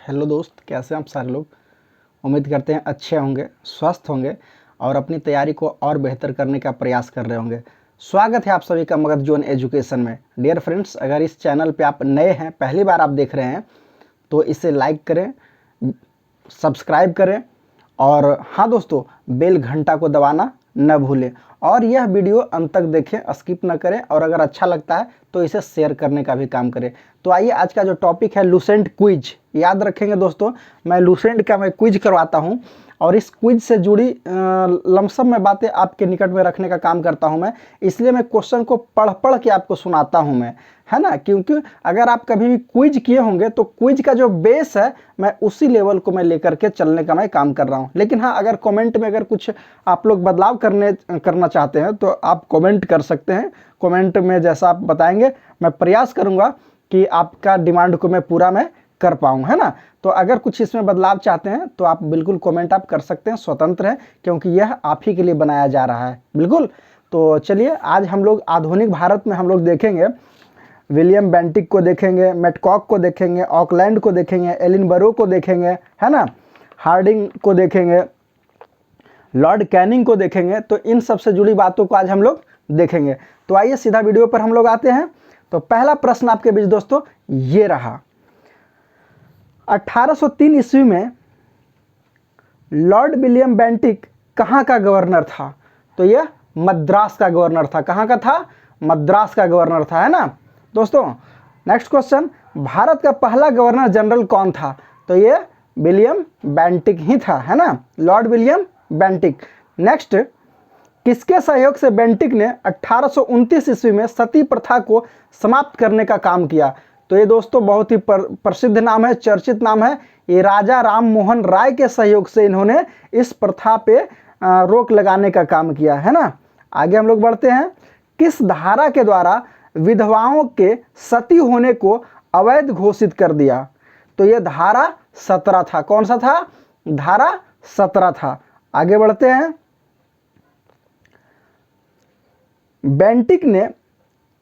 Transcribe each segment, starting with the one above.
Hello दोस्त, कैसे हैं आप सारे लोग। उम्मीद करते हैं अच्छे होंगे, स्वस्थ होंगे और अपनी तैयारी को और बेहतर करने का प्रयास कर रहे होंगे। स्वागत है आप सभी का मगध जोन एजुकेशन में। डियर फ्रेंड्स, अगर इस चैनल पे आप नए हैं, पहली बार आप देख रहे हैं, तो इसे लाइक करें, सब्सक्राइब करें और हाँ दोस्तों, बेल घंटा को दबाना न भूलें और यह वीडियो अंत तक देखें, स्किप न करें और अगर अच्छा लगता है तो इसे शेयर करने का भी काम करें। तो आइए, आज का जो टॉपिक है लूसेंट क्विज। याद रखेंगे दोस्तों, मैं लूसेंट का क्विज करवाता हूं और इस क्विज से जुड़ी लमसम में बातें आपके निकट में रखने का काम करता हूं मैं। इसलिए मैं क्वेश्चन को पढ़ पढ़ के आपको सुनाता हूं मैं, है ना, क्योंकि अगर आप कभी भी क्विज किए होंगे तो क्विज का जो बेस है मैं उसी लेवल को मैं लेकर के चलने का मैं काम कर रहा हूं। लेकिन हाँ, अगर कमेंट में अगर कुछ आप लोग बदलाव करना चाहते हैं तो आप कमेंट कर सकते हैं। कमेंट में जैसा आप बताएंगे मैं प्रयास करूंगा कि आपका डिमांड को मैं पूरा कर पाऊँ, है ना। तो अगर कुछ इसमें बदलाव चाहते हैं तो आप बिल्कुल कमेंट आप कर सकते हैं, स्वतंत्र है, क्योंकि यह आप ही के लिए बनाया जा रहा है, बिल्कुल। तो चलिए, आज हम लोग आधुनिक भारत में हम लोग देखेंगे, विलियम बेंटिक को देखेंगे, मेटकॉक को देखेंगे, ऑकलैंड को देखेंगे, एलिनबरो को देखेंगे, है ना, हार्डिंग को देखेंगे, लॉर्ड कैनिंग को देखेंगे। तो इन सब से जुड़ी बातों को आज हम लोग देखेंगे। तो आइए सीधा वीडियो पर हम लोग आते हैं। तो पहला प्रश्न आपके बीच दोस्तों ये रहा, 1803 ईस्वी में लॉर्ड विलियम बेंटिक कहाँ का गवर्नर था? तो यह मद्रास का गवर्नर था। कहाँ का था? मद्रास का गवर्नर था, है ना दोस्तों। नेक्स्ट क्वेश्चन, भारत का पहला गवर्नर जनरल कौन था? तो यह विलियम बेंटिक ही था, है ना, लॉर्ड विलियम बेंटिक। नेक्स्ट, किसके सहयोग से बेंटिक ने 1829 ईस्वी में सती प्रथा को समाप्त करने का काम किया? तो ये दोस्तों बहुत ही प्रसिद्ध नाम है, चर्चित नाम है। ये राजा राम मोहन राय के सहयोग से इन्होंने इस प्रथा पे रोक लगाने का काम किया, है ना। आगे हम लोग बढ़ते हैं। किस धारा के द्वारा विधवाओं के सती होने को अवैध घोषित कर दिया? तो ये धारा 17 था। कौन सा था? धारा 17 था। आगे बढ़ते हैं। बेंटिक ने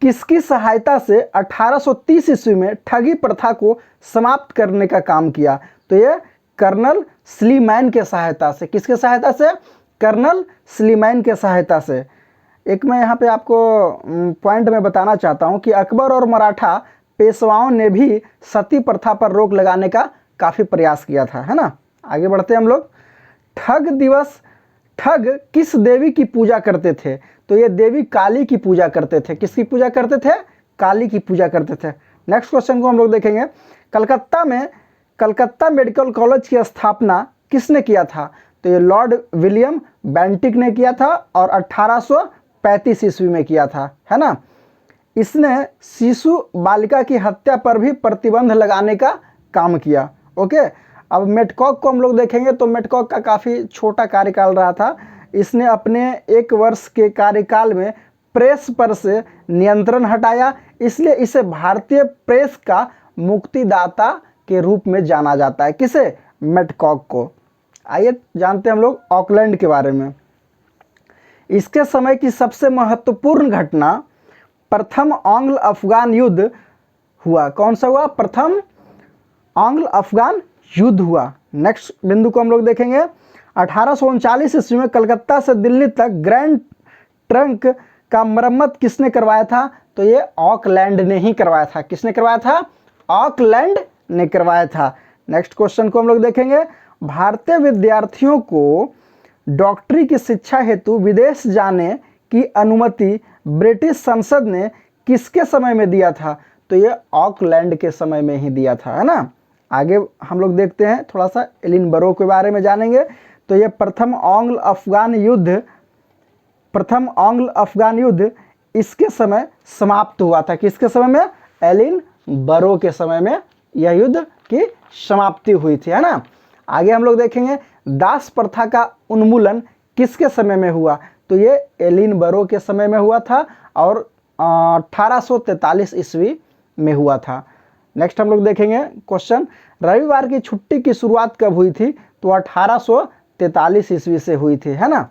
किसकी सहायता से 1830 ईस्वी में ठगी प्रथा को समाप्त करने का काम किया? तो यह कर्नल स्लीमैन के सहायता से। किसके सहायता से? कर्नल स्लीमैन के सहायता से। एक मैं यहाँ पे आपको पॉइंट में बताना चाहता हूँ कि अकबर और मराठा पेशवाओं ने भी सती प्रथा पर रोक लगाने का काफ़ी प्रयास किया था, है ना। आगे बढ़ते हैं हम लोग। ठग किस देवी की पूजा करते थे? तो ये देवी काली की पूजा करते थे। किसकी पूजा करते थे? काली की पूजा करते थे। नेक्स्ट क्वेश्चन को हम लोग देखेंगे। कलकत्ता मेडिकल कॉलेज की स्थापना किसने किया था? तो ये लॉर्ड विलियम बेंटिक ने किया था और 1835 ईस्वी में किया था, है ना। इसने शिशु बालिका की हत्या पर भी प्रतिबंध लगाने का काम किया। ओके, अब मेटकॉक को हम लोग देखेंगे। तो मेटकॉक का काफ़ी छोटा कार्यकाल रहा था। इसने अपने 1 वर्ष के कार्यकाल में प्रेस पर से नियंत्रण हटाया, इसलिए इसे भारतीय प्रेस का मुक्तिदाता के रूप में जाना जाता है। किसे? मेटकॉक को। आइए जानते हैं हम लोग ऑकलैंड के बारे में। इसके समय की सबसे महत्वपूर्ण घटना प्रथम एंग्लो अफगान युद्ध हुआ। कौन सा हुआ? प्रथम एंग्लो अफगान युद्ध हुआ। नेक्स्ट बिंदु को हम लोग देखेंगे। 1839 ईस्वी में कलकत्ता से दिल्ली तक ग्रैंड ट्रंक का मरम्मत किसने करवाया था? तो ये ऑकलैंड ने ही करवाया था। किसने करवाया था? ऑकलैंड ने करवाया था। नेक्स्ट क्वेश्चन को हम लोग देखेंगे। भारतीय विद्यार्थियों को डॉक्टरी की शिक्षा हेतु विदेश जाने की अनुमति ब्रिटिश संसद ने किसके समय में दिया था? तो ये ऑकलैंड के समय में ही दिया था, है ना। आगे हम लोग देखते हैं, थोड़ा सा एलिनबरो के बारे में जानेंगे। तो ये प्रथम एंग्लो अफगान युद्ध इसके समय समाप्त हुआ था। किसके समय में? एलिनबरो के समय में यह युद्ध की समाप्ति हुई थी, है ना। आगे हम लोग देखेंगे दास प्रथा का उन्मूलन किसके समय में हुआ? तो ये एलिनबरो के समय में हुआ था और 1843 ईस्वी में हुआ था। नेक्स्ट हम लोग देखेंगे क्वेश्चन, रविवार की छुट्टी की शुरुआत कब हुई थी? तो 1843 ईस्वी से हुई थी, है ना।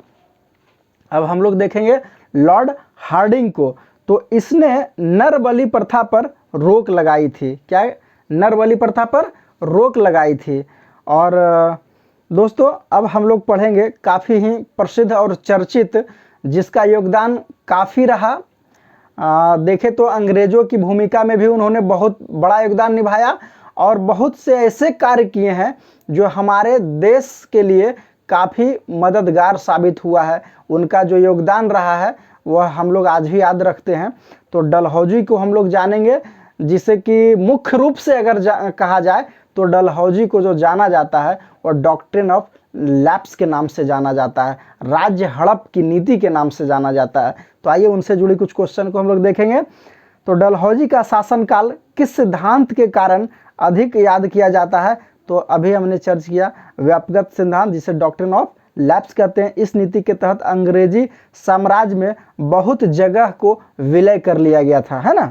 अब हम लोग देखेंगे लॉर्ड हार्डिंग को। तो इसने नर बलि प्रथा पर रोक लगाई थी। क्या? नर बलि प्रथा पर रोक लगाई थी। और दोस्तों अब हम लोग पढ़ेंगे काफ़ी ही प्रसिद्ध और चर्चित, जिसका योगदान काफ़ी रहा। देखें तो अंग्रेज़ों की भूमिका में भी उन्होंने बहुत बड़ा योगदान निभाया और बहुत से ऐसे कार्य किए हैं जो हमारे देश के लिए काफ़ी मददगार साबित हुआ है। उनका जो योगदान रहा है वह हम लोग आज भी याद रखते हैं। तो डलहौजी को हम लोग जानेंगे, जिसे कि मुख्य रूप से अगर कहा जाए तो डलहौजी को जो जाना जाता है और डॉक्ट्रिन ऑफ लैप्स के नाम से जाना जाता है, राज्य हड़प की नीति के नाम से जाना जाता है। तो आइए उनसे जुड़ी कुछ क्वेश्चन को हम लोग देखेंगे। तो डलहौजी का शासनकाल किस सिद्धांत के कारण अधिक याद किया जाता है? तो अभी हमने चर्च किया व्यापकगत सिद्धांत, जिसे डॉक्ट्रिन ऑफ लैप्स कहते हैं। इस नीति के तहत अंग्रेजी साम्राज्य में बहुत जगह को विलय कर लिया गया था, है ना।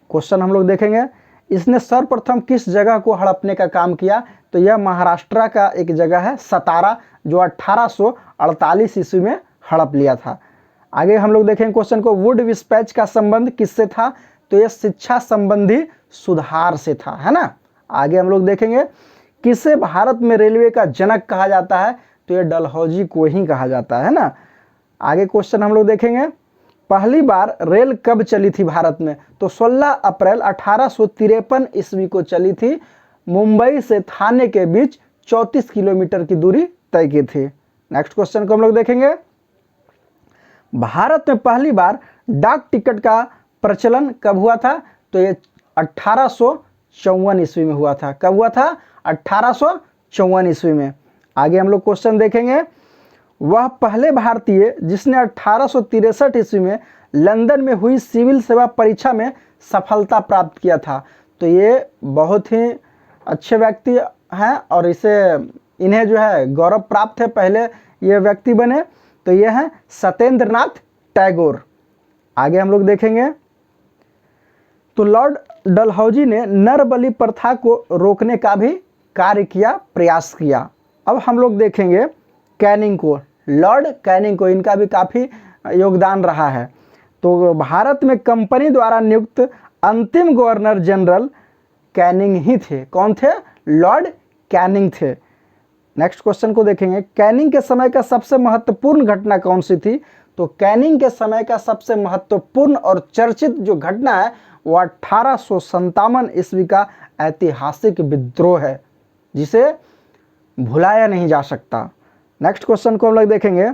क्वेश्चन हम लोग देखेंगे, इसने सर्वप्रथम किस जगह को हड़पने का काम किया? तो यह महाराष्ट्र का एक जगह है सतारा, जो 1848 ईस्वी में हड़प लिया था। आगे हम लोग देखेंगे क्वेश्चन को, वुड डिस्पैच का संबंध किससे था? तो यह शिक्षा संबंधी सुधार से था, है ना। आगे हम लोग देखेंगे, किसे भारत में रेलवे का जनक कहा जाता है? तो यह डलहौजी को ही कहा जाता है ना। आगे क्वेश्चन हम लोग देखेंगे, पहली बार रेल कब चली थी भारत में? तो 16 अप्रैल 1853 ईस्वी को चली थी। मुंबई से थाने के बीच 34 किलोमीटर की दूरी तय की थी। नेक्स्ट क्वेश्चन को हम लोग देखेंगे, भारत में पहली बार डाक टिकट का प्रचलन कब हुआ था? तो ये 1854 ईस्वी में हुआ था। कब हुआ था? 1854 ईस्वी में। आगे हम लोग क्वेश्चन देखेंगे, वह पहले भारतीय जिसने 1863 ईस्वी में लंदन में हुई सिविल सेवा परीक्षा में सफलता प्राप्त किया था। तो ये बहुत ही अच्छे व्यक्ति हैं और इन्हें जो है गौरव प्राप्त है, पहले ये व्यक्ति बने। तो ये हैं सत्येंद्रनाथ टैगोर। आगे हम लोग देखेंगे, तो लॉर्ड डलहौजी ने नरबलि प्रथा को रोकने का भी कार्य किया, प्रयास किया। अब हम लोग देखेंगे कैनिंग को, लॉर्ड कैनिंग को, इनका भी काफ़ी योगदान रहा है। तो भारत में कंपनी द्वारा नियुक्त अंतिम गवर्नर जनरल कैनिंग ही थे। कौन थे? लॉर्ड कैनिंग थे। नेक्स्ट क्वेश्चन को देखेंगे, कैनिंग के समय का सबसे महत्वपूर्ण घटना कौन सी थी? तो कैनिंग के समय का सबसे महत्वपूर्ण और चर्चित जो घटना है वो 1857 ईस्वी का ऐतिहासिक विद्रोह है, जिसे भुलाया नहीं जा सकता। नेक्स्ट क्वेश्चन को हम लोग देखेंगे,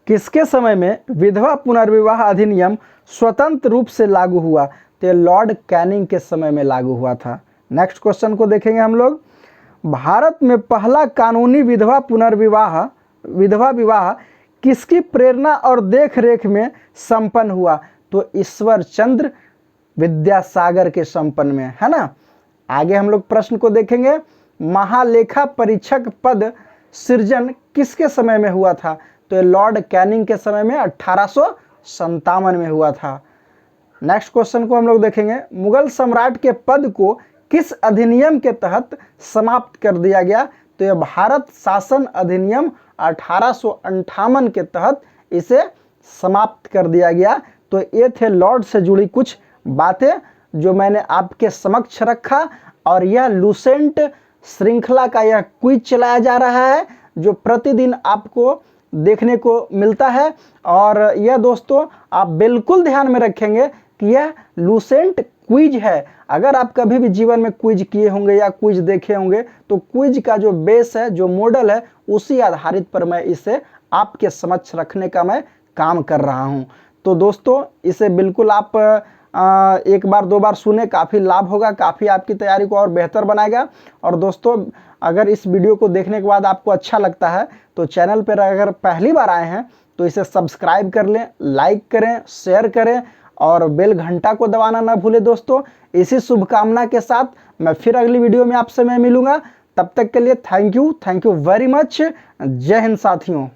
किसके समय में विधवा पुनर्विवाह अधिनियम स्वतंत्र रूप से लागू हुआ? तो लॉर्ड कैनिंग के समय में लागू हुआ था। नेक्स्ट क्वेश्चन को देखेंगे हम लोग, भारत में पहला कानूनी विधवा विवाह किसकी प्रेरणा और देखरेख में संपन्न हुआ? तो ईश्वर चंद्र विद्यासागर के संपन्न में, है ना। आगे हम लोग प्रश्न को देखेंगे, महालेखा परीक्षक पद सृजन किसके समय में हुआ था? तो लॉर्ड कैनिंग के समय में 1857 में हुआ था। नेक्स्ट क्वेश्चन को हम लोग देखेंगे, मुगल सम्राट के पद को किस अधिनियम के तहत समाप्त कर दिया गया? तो यह भारत शासन अधिनियम 1858 के तहत इसे समाप्त कर दिया गया। तो ये थे लॉर्ड से जुड़ी कुछ बातें जो मैंने आपके समक्ष रखा। और यह लूसेंट श्रृंखला का यह क्विज चलाया जा रहा है, जो प्रतिदिन आपको देखने को मिलता है। और यह दोस्तों आप बिल्कुल ध्यान में रखेंगे कि यह लूसेंट क्विज है। अगर आप कभी भी जीवन में क्विज किए होंगे या क्विज देखे होंगे, तो क्विज का जो बेस है, जो मॉडल है, उसी आधारित पर मैं इसे आपके समक्ष रखने का मैं काम कर रहा हूं। तो दोस्तों इसे बिल्कुल आप एक बार दो बार सुने, काफ़ी लाभ होगा, काफ़ी आपकी तैयारी को और बेहतर बनाएगा। और दोस्तों अगर इस वीडियो को देखने के बाद आपको अच्छा लगता है तो चैनल पर अगर पहली बार आए हैं तो इसे सब्सक्राइब कर लें, लाइक करें, शेयर करें और बेल घंटा को दबाना ना भूलें। दोस्तों इसी शुभकामना के साथ मैं फिर अगली वीडियो में आपसे मिलूंगा। तब तक के लिए थैंक यू वेरी मच। जय हिंद साथियों।